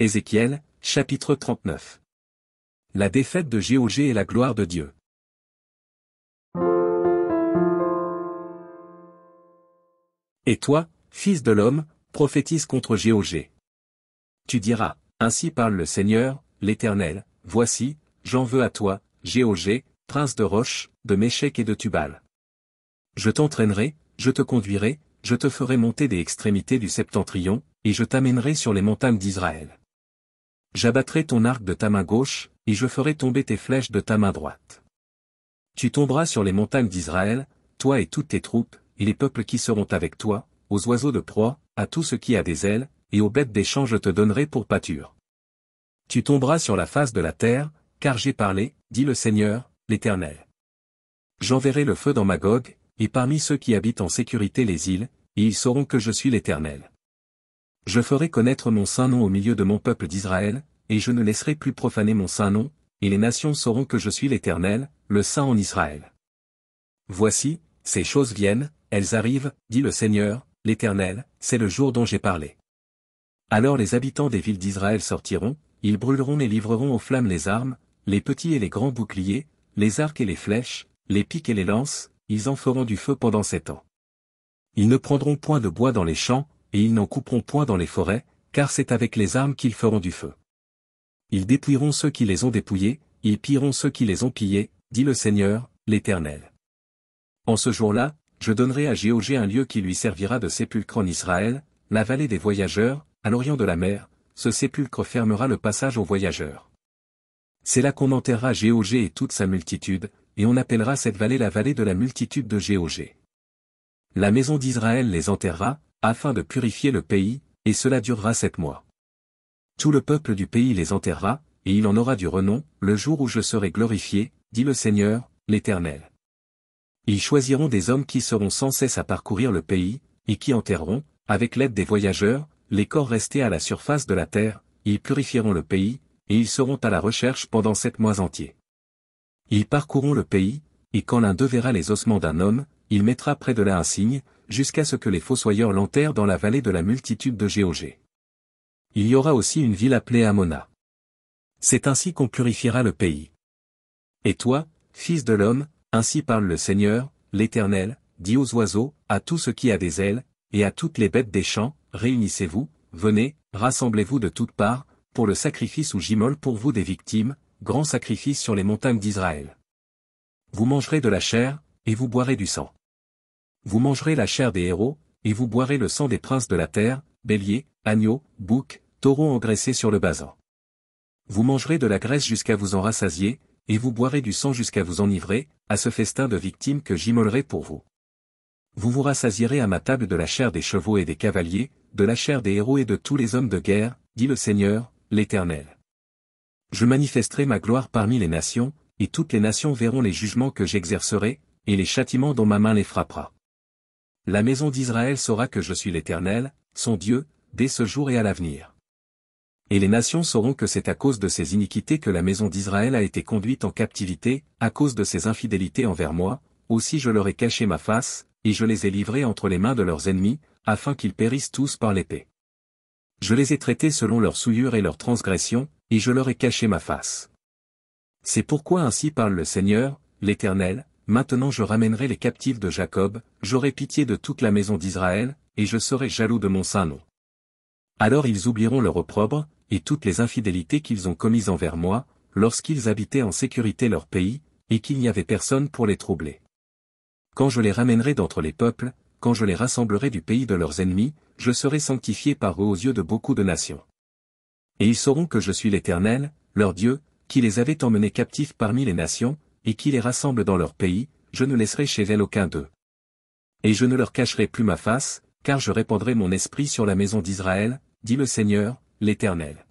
Ézéchiel, chapitre 39. La défaite de Gog et la gloire de Dieu. Et toi, fils de l'homme, prophétise contre Gog. Tu diras, ainsi parle le Seigneur, l'Éternel, voici, j'en veux à toi, Gog, prince de Roche, de Méshek et de Tubal. Je t'entraînerai, je te conduirai, je te ferai monter des extrémités du septentrion, et je t'amènerai sur les montagnes d'Israël. J'abattrai ton arc de ta main gauche, et je ferai tomber tes flèches de ta main droite. Tu tomberas sur les montagnes d'Israël, toi et toutes tes troupes, et les peuples qui seront avec toi, aux oiseaux de proie, à tout ce qui a des ailes, et aux bêtes des champs je te donnerai pour pâture. Tu tomberas sur la face de la terre, car j'ai parlé, dit le Seigneur, l'Éternel. J'enverrai le feu dans Magog, et parmi ceux qui habitent en sécurité les îles, et ils sauront que je suis l'Éternel. Je ferai connaître mon saint nom au milieu de mon peuple d'Israël, et je ne laisserai plus profaner mon saint nom, et les nations sauront que je suis l'Éternel, le Saint en Israël. Voici, ces choses viennent, elles arrivent, dit le Seigneur, l'Éternel, c'est le jour dont j'ai parlé. Alors les habitants des villes d'Israël sortiront, ils brûleront et livreront aux flammes les armes, les petits et les grands boucliers, les arcs et les flèches, les piques et les lances, ils en feront du feu pendant 7 ans. Ils ne prendront point de bois dans les champs, et ils n'en couperont point dans les forêts, car c'est avec les armes qu'ils feront du feu. Ils dépouilleront ceux qui les ont dépouillés, ils pilleront ceux qui les ont pillés, dit le Seigneur, l'Éternel. En ce jour-là, je donnerai à Gog un lieu qui lui servira de sépulcre en Israël, la vallée des voyageurs, à l'orient de la mer, ce sépulcre fermera le passage aux voyageurs. C'est là qu'on enterrera Gog et toute sa multitude, et on appellera cette vallée la vallée de la multitude de Gog. La maison d'Israël les enterrera, afin de purifier le pays, et cela durera 7 mois. Tout le peuple du pays les enterrera, et il en aura du renom, le jour où je serai glorifié, dit le Seigneur, l'Éternel. Ils choisiront des hommes qui seront sans cesse à parcourir le pays, et qui enterreront, avec l'aide des voyageurs, les corps restés à la surface de la terre, ils purifieront le pays, et ils seront à la recherche pendant 7 mois entiers. Ils parcourront le pays, et quand l'un d'eux verra les ossements d'un homme, il mettra près de là un signe, jusqu'à ce que les fossoyeurs l'enterrent dans la vallée de la multitude de Gog. Il y aura aussi une ville appelée Amona. C'est ainsi qu'on purifiera le pays. Et toi, fils de l'homme, ainsi parle le Seigneur, l'Éternel, dis aux oiseaux, à tout ce qui a des ailes, et à toutes les bêtes des champs, réunissez-vous, venez, rassemblez-vous de toutes parts, pour le sacrifice où j'immole pour vous des victimes, grand sacrifice sur les montagnes d'Israël. Vous mangerez de la chair, et vous boirez du sang. Vous mangerez la chair des héros, et vous boirez le sang des princes de la terre, béliers, agneaux, boucs, taureaux engraissés sur le basan. Vous mangerez de la graisse jusqu'à vous en rassasier, et vous boirez du sang jusqu'à vous enivrer, à ce festin de victimes que j'immolerai pour vous. Vous vous rassasierez à ma table de la chair des chevaux et des cavaliers, de la chair des héros et de tous les hommes de guerre, dit le Seigneur, l'Éternel. Je manifesterai ma gloire parmi les nations, et toutes les nations verront les jugements que j'exercerai, et les châtiments dont ma main les frappera. La maison d'Israël saura que je suis l'Éternel, son Dieu, dès ce jour et à l'avenir. Et les nations sauront que c'est à cause de ses iniquités que la maison d'Israël a été conduite en captivité, à cause de ses infidélités envers moi, aussi je leur ai caché ma face, et je les ai livrés entre les mains de leurs ennemis, afin qu'ils périssent tous par l'épée. Je les ai traités selon leurs souillures et leurs transgressions, et je leur ai caché ma face. C'est pourquoi ainsi parle le Seigneur, l'Éternel, maintenant je ramènerai les captifs de Jacob, j'aurai pitié de toute la maison d'Israël, et je serai jaloux de mon saint nom. Alors ils oublieront leur opprobre, et toutes les infidélités qu'ils ont commises envers moi, lorsqu'ils habitaient en sécurité leur pays, et qu'il n'y avait personne pour les troubler. Quand je les ramènerai d'entre les peuples, quand je les rassemblerai du pays de leurs ennemis, je serai sanctifié par eux aux yeux de beaucoup de nations. Et ils sauront que je suis l'Éternel, leur Dieu, qui les avait emmenés captifs parmi les nations, et qui les rassemble dans leur pays, je ne laisserai chez elles aucun d'eux. Et je ne leur cacherai plus ma face, car je répandrai mon esprit sur la maison d'Israël, dit le Seigneur, l'Éternel.